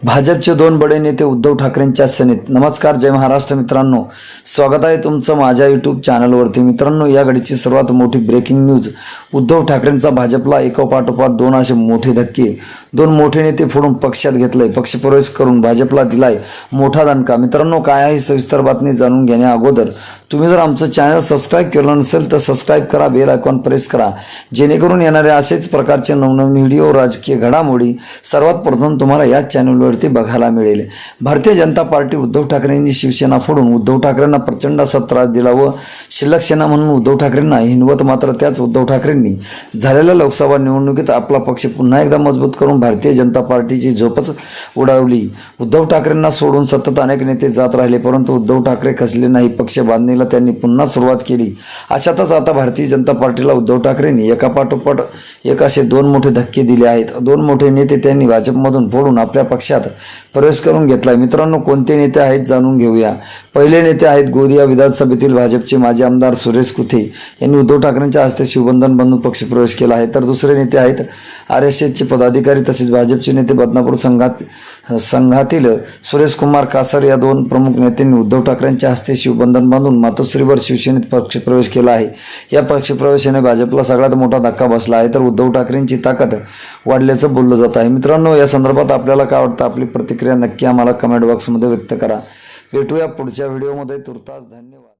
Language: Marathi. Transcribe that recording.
भाजपचे दोन बडे नेते उद्धव ठाकरेंच्या सेनेत। नमस्कार, जय महाराष्ट्र मित्रांनो, स्वागत आहे तुमचं माझ्या यूट्यूब चॅनलवरती। मित्रांनो, या घडीची सर्वात मोठी ब्रेकिंग न्यूज, उद्धव ठाकरेंचा भाजपला एकोपाठोपाठ दोन असे मोठे धक्के। दोन मोठे नेते फोडून पक्षात घेतलंय, पक्षप्रवेश करून भाजपला दिलाय मोठा दणका। मित्रांनो, काय आहे सविस्तर बातमी जाणून घेण्या अगोदर तुम्ही जर आमचं चॅनल सबस्क्राईब केलं नसेल तर सबस्क्राईब करा, बेल आयकॉन प्रेस करा, जेणेकरून येणारे असेच प्रकारचे नवनवीन व्हिडिओ, राजकीय घडामोडी सर्वात प्रथम तुम्हाला या चॅनलवरती बघायला मिळेल। भारतीय जनता पार्टी उद्धव ठाकरेंनी शिवसेना फोडून उद्धव ठाकरेंना प्रचंड असा त्रास दिला व शिल्लक सेना म्हणून उद्धव ठाकरेंना हिनवत, मात्र त्याच उद्धव ठाकरेंनी झालेल्या लोकसभा निवडणुकीत आपला पक्ष पुन्हा एकदा मजबूत करून भारतीय जनता पार्टीची झोपच उडवली। उद्धव ठाकरेंना सोडून सतत अनेक नेते जात राहिले, परंतु उद्धव ठाकरे खचले नाही, पक्ष बांधणीला त्यांनी पुन्हा सुरुवात केली। अशातच आता भारतीय जनता पार्टीला उद्धव ठाकरेंनी एकापाठोपाठ एक असे दोन मोठे धक्के दिले आहेत। दोन मोठे नेते त्यांनी भाजपमधून फोडून आपल्या पक्षात प्रवेश करून घेतलाय। मित्रांनो, कोणते नेते आहेत जाणून घेऊया। पहिले नेते आहेत गोंदिया विधानसभेतील भाजपचे माजी आमदार सुरेश कुथे यांनी उद्धव ठाकरेंच्या हस्ते शिवबंधन बांधून पक्षप्रवेश केला आहे। तर दुसरे नेते आहेत RSSचे पदाधिकारी तसेच भाजपचे नेते बदनापूर संघातील सुरेश कुमार कासर। या दोन प्रमुख नेत्यांनी उद्धव ठाकरेंच्या हस्ते शिवबंधन बांधून मातोश्रीवर शिवसेनेत पक्षप्रवेश केला आहे। या पक्षप्रवेशाने भाजपला सगळ्यात मोठा धक्का बसला आहे, तर उद्धव ठाकरेंची ताकद वाढल्याचं बोललं जात आहे। मित्रांनो, या संदर्भात आपल्याला काय वाटतं, आपली प्रतिक्रिया नक्की आम्हाला कमेंट बॉक्समध्ये व्यक्त करा। भेटूया पुढच्या व्हिडिओमध्ये, तुर्तास धन्यवाद।